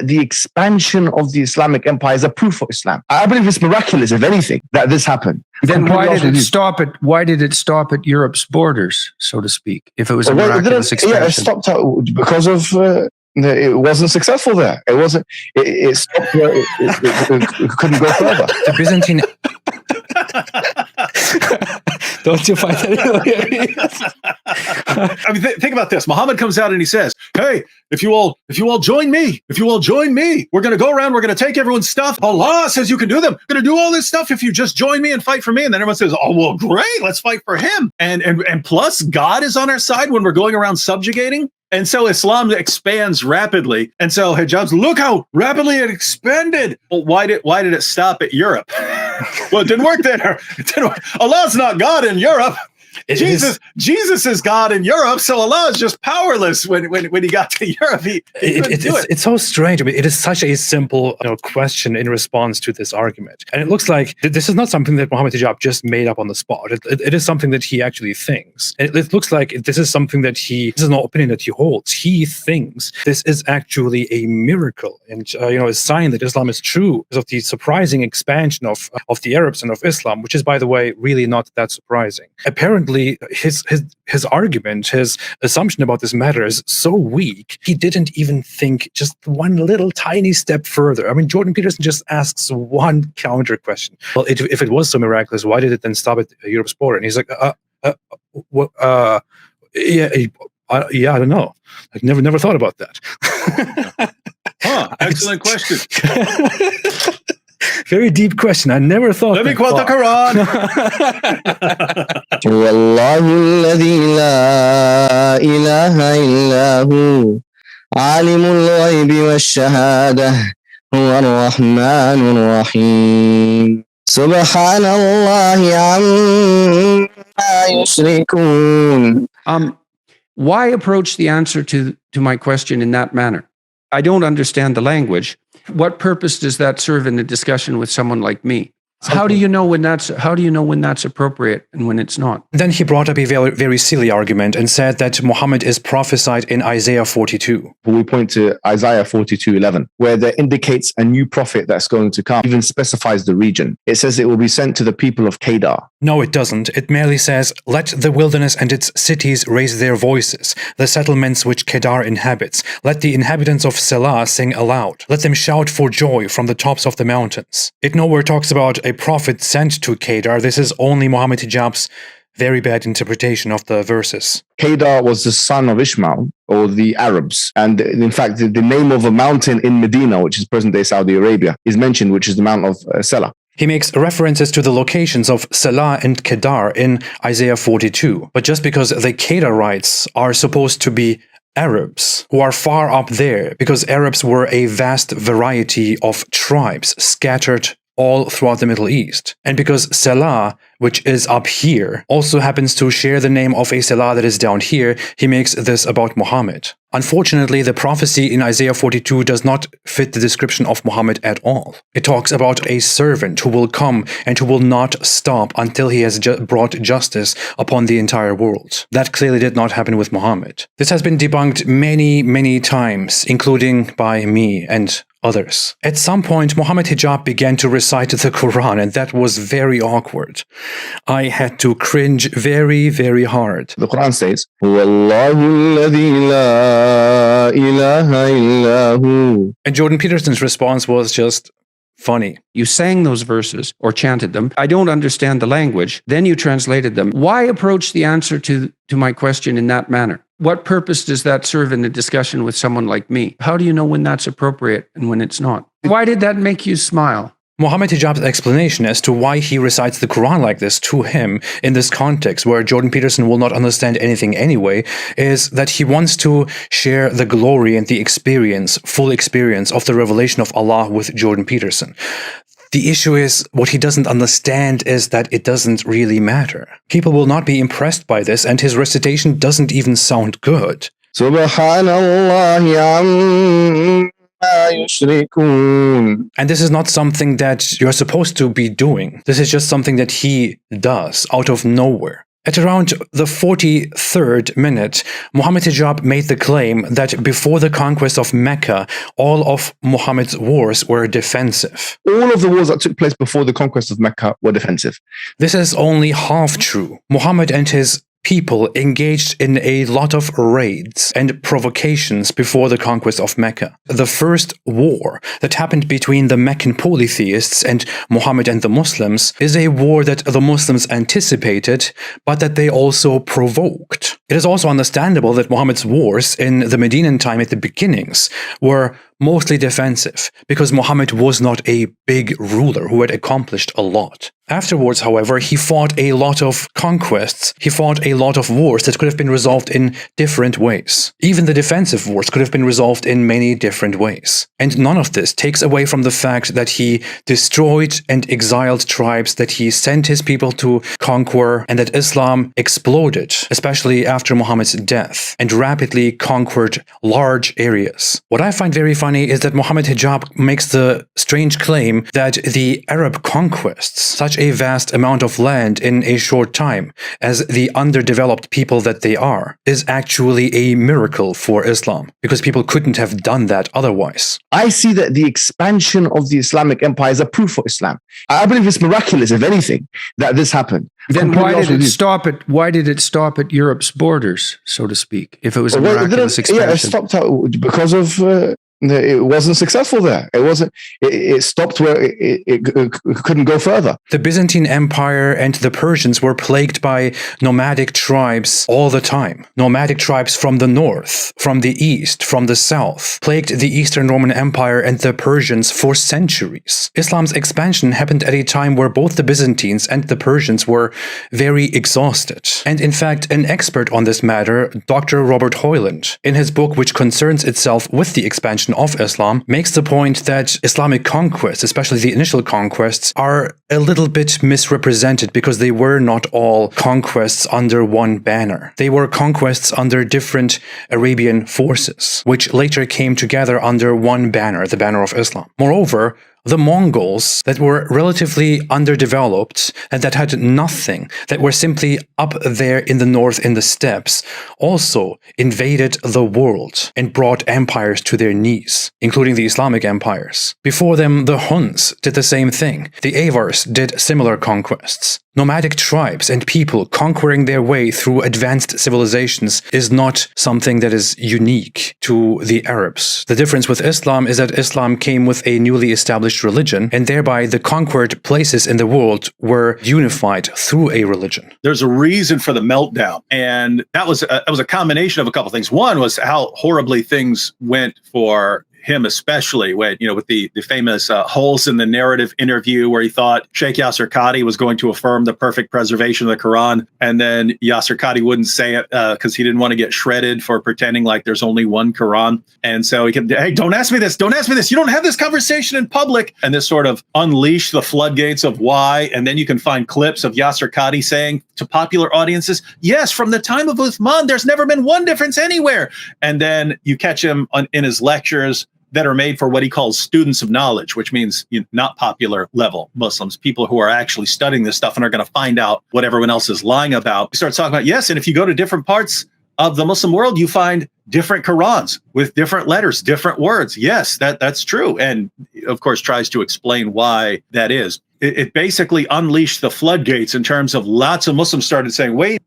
the expansion of the Islamic empire is a proof for Islam. I believe it's miraculous, if anything, that this happened. Then why did it stop at Europe's borders, so to speak? If it was a miraculous expansion, it stopped because of it wasn't successful there. It wasn't. It stopped. It couldn't go further. The Byzantine. Don't you find that hilarious? I mean, think about this. Muhammad comes out and he says, "Hey, if you all join me, we're going to go around. We're going to take everyone's stuff. Allah says you can do them. We're going to do all this stuff if you just join me and fight for me." And then everyone says, "Oh, well, great. Let's fight for him." And plus, God is on our side when we're going around subjugating. And so Islam expands rapidly. And so Hijab's, look how rapidly it expanded. Well, why did it stop at Europe? Well, it didn't work there. Allah's not God in Europe. Jesus is God in Europe, so Allah is just powerless when he got to Europe. He couldn't do it. It's so strange. I mean, it is such a simple question in response to this argument. And it looks like this is not something that Mohammed Hijab just made up on the spot. It is something that he actually thinks. It looks like this is something that this is an opinion that he holds. He thinks this is actually a miracle and a sign that Islam is true because of the surprising expansion of the Arabs and of Islam, which is, by the way, really not that surprising. Apparently, his argument, his assumption about this matter is so weak, he didn't even think just one little tiny step further. I mean, Jordan Peterson just asks one counter question. Well, if it was so miraculous, why did it then stop at Europe's border? And he's like, I don't know. I've never thought about that. Excellent question. Very deep question. I never thought. Let me quote the Quran. والله الذي لا إله إلا هو عالم الغيب والشهادة هو الرحمن الرحيم سبحان الله عما يشركون. Why approach the answer to my question in that manner? I don't understand the language. What purpose does that serve in a discussion with someone like me? How do you know when that's appropriate and when it's not? Then he brought up a very, very silly argument and said that Muhammad is prophesied in Isaiah 42. We point to Isaiah 42:11, where that indicates a new prophet that's going to come, even specifies the region. It says it will be sent to the people of Kedar. No, it doesn't. It merely says, let the wilderness and its cities raise their voices, the settlements which Kedar inhabits. Let the inhabitants of Selah sing aloud. Let them shout for joy from the tops of the mountains. It nowhere talks about a prophet sent to Kedar. This is only Mohammed Hijab's very bad interpretation of the verses. Kedar was the son of Ishmael, or the Arabs. And in fact, the name of a mountain in Medina, which is present-day Saudi Arabia, is mentioned, which is the Mount of Selah. He makes references to the locations of Selah and Kedar in Isaiah 42. But just because the Kedarites are supposed to be Arabs who are far up there, because Arabs were a vast variety of tribes scattered all throughout the Middle East. And because Selah, which is up here, also happens to share the name of a Selah that is down here, he makes this about Muhammad. Unfortunately, the prophecy in Isaiah 42 does not fit the description of Muhammad at all. It talks about a servant who will come and who will not stop until he has brought justice upon the entire world. That clearly did not happen with Muhammad. This has been debunked many, many times, including by me and others. At some point, Mohammed Hijab began to recite the Quran, and that was very awkward. I had to cringe very, very hard. The Quran says, وَاللَّهُ الَّذِي لَا إِلَهَ إِلَّا هُ. And Jordan Peterson's response was just funny. You sang those verses or chanted them. I don't understand the language. Then you translated them. Why approach the answer to my question in that manner? What purpose does that serve in a discussion with someone like me? How do you know when that's appropriate and when it's not? Why did that make you smile? Mohammed Hijab's explanation as to why he recites the Quran like this to him in this context where Jordan Peterson will not understand anything anyway is that he wants to share the glory and the experience, full experience of the revelation of Allah with Jordan Peterson. The issue is, what he doesn't understand is that it doesn't really matter. People will not be impressed by this, and his recitation doesn't even sound good. Subhanallah yushrikun. And this is not something that you're supposed to be doing. This is just something that he does out of nowhere. At around the 43rd minute, Mohammed Hijab made the claim that before the conquest of Mecca, all of Muhammad's wars were defensive. All of the wars that took place before the conquest of Mecca were defensive. This is only half true. Muhammad and his people engaged in a lot of raids and provocations before the conquest of Mecca. The first war that happened between the Meccan polytheists and Muhammad and the Muslims is a war that the Muslims anticipated, but that they also provoked. It is also understandable that Muhammad's wars in the Medinan time at the beginnings were mostly defensive, because Muhammad was not a big ruler who had accomplished a lot. Afterwards, however, he fought a lot of conquests, he fought a lot of wars that could have been resolved in different ways. Even the defensive wars could have been resolved in many different ways. And none of this takes away from the fact that he destroyed and exiled tribes, that he sent his people to conquer, and that Islam exploded, especially after Muhammad's death, and rapidly conquered large areas. What I find very funny is that Mohammed Hijab makes the strange claim that the Arab conquests such a vast amount of land in a short time, as the underdeveloped people that they are, is actually a miracle for Islam, because people couldn't have done that otherwise. I see that the expansion of the Islamic empire is a proof for Islam. I believe it's miraculous, if anything, that this happened. Then why did it stop at Europe's borders, so to speak, if it was a miraculous expansion? Yeah, it stopped out because of it wasn't successful there. It stopped where it couldn't go further. The Byzantine Empire and the Persians were plagued by nomadic tribes all the time. Nomadic tribes from the north, from the east, from the south, plagued the Eastern Roman Empire and the Persians for centuries. Islam's expansion happened at a time where both the Byzantines and the Persians were very exhausted. And in fact, an expert on this matter, Dr. Robert Hoyland, in his book which concerns itself with the expansion of Islam, makes the point that Islamic conquests, especially the initial conquests, are a little bit misrepresented because they were not all conquests under one banner. They were conquests under different Arabian forces, which later came together under one banner, the banner of Islam. Moreover, the Mongols that were relatively underdeveloped and that had nothing, that were simply up there in the north in the steppes, also invaded the world and brought empires to their knees, including the Islamic empires. Before them, the Huns did the same thing. The Avars did similar conquests. Nomadic tribes and people conquering their way through advanced civilizations is not something that is unique to the Arabs. The difference with Islam is that Islam came with a newly established religion, and thereby the conquered places in the world were unified through a religion. There's a reason for the meltdown, and that was a combination of a couple things. One was how horribly things went for him, especially when, with the famous holes in the narrative interview where he thought Sheikh Yasser Qadhi was going to affirm the perfect preservation of the Quran. And then Yasser Qadhi wouldn't say it because he didn't want to get shredded for pretending like there's only one Quran. And so he kept, hey, don't ask me this. Don't ask me this. You don't have this conversation in public. And this sort of unleashed the floodgates of why. And then you can find clips of Yasser Qadhi saying to popular audiences, yes, from the time of Uthman, there's never been one difference anywhere. And then you catch him in his lectures that are made for what he calls students of knowledge, which means not popular level Muslims, people who are actually studying this stuff and are going to find out what everyone else is lying about. He starts talking about, yes, and if you go to different parts of the Muslim world, you find different Qurans with different letters, different words. Yes, that's true. And of course, tries to explain why that is. It basically unleashed the floodgates in terms of lots of Muslims started saying, wait,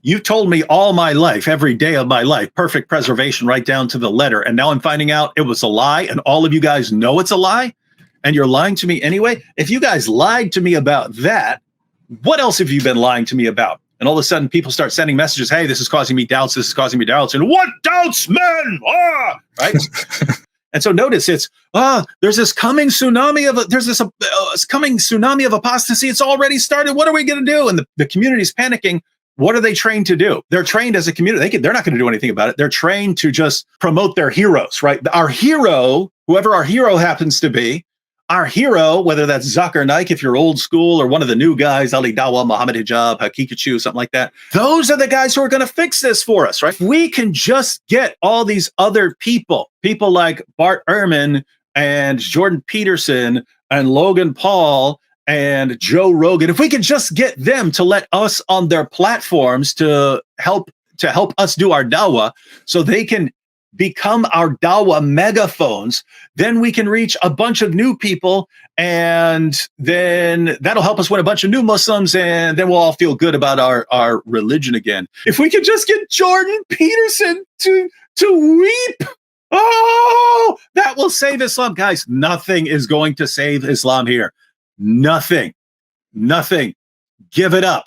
you told me all my life, every day of my life, perfect preservation right down to the letter. And now I'm finding out it was a lie, and all of you guys know it's a lie, and you're lying to me anyway. If you guys lied to me about that, what else have you been lying to me about? And all of a sudden people start sending messages, hey, this is causing me doubts, this is causing me doubts. And what doubts, men? Right? And so notice it's, there's this coming tsunami of apostasy. It's already started. What are we going to do? And the community's panicking. What are they trained to do? They're trained as a community. They're not going to do anything about it. They're trained to just promote their heroes, right? Our hero, whoever our hero happens to be, our hero, whether that's Zakir Naik, if you're old school, or one of the new guys, Ali Dawah, Mohammed Hijab, Hakikachu, something like that. Those are the guys who are going to fix this for us, right? We can just get all these other people like Bart Ehrman and Jordan Peterson and Logan Paul and Joe Rogan, if we could just get them to let us on their platforms to help us do our dawah, so they can become our dawah megaphones, then we can reach a bunch of new people, and then that'll help us win a bunch of new Muslims, and then we'll all feel good about our religion again. If we could just get Jordan Peterson to weep, oh, that will save Islam. Guys, nothing is going to save Islam here. Nothing. Give it up.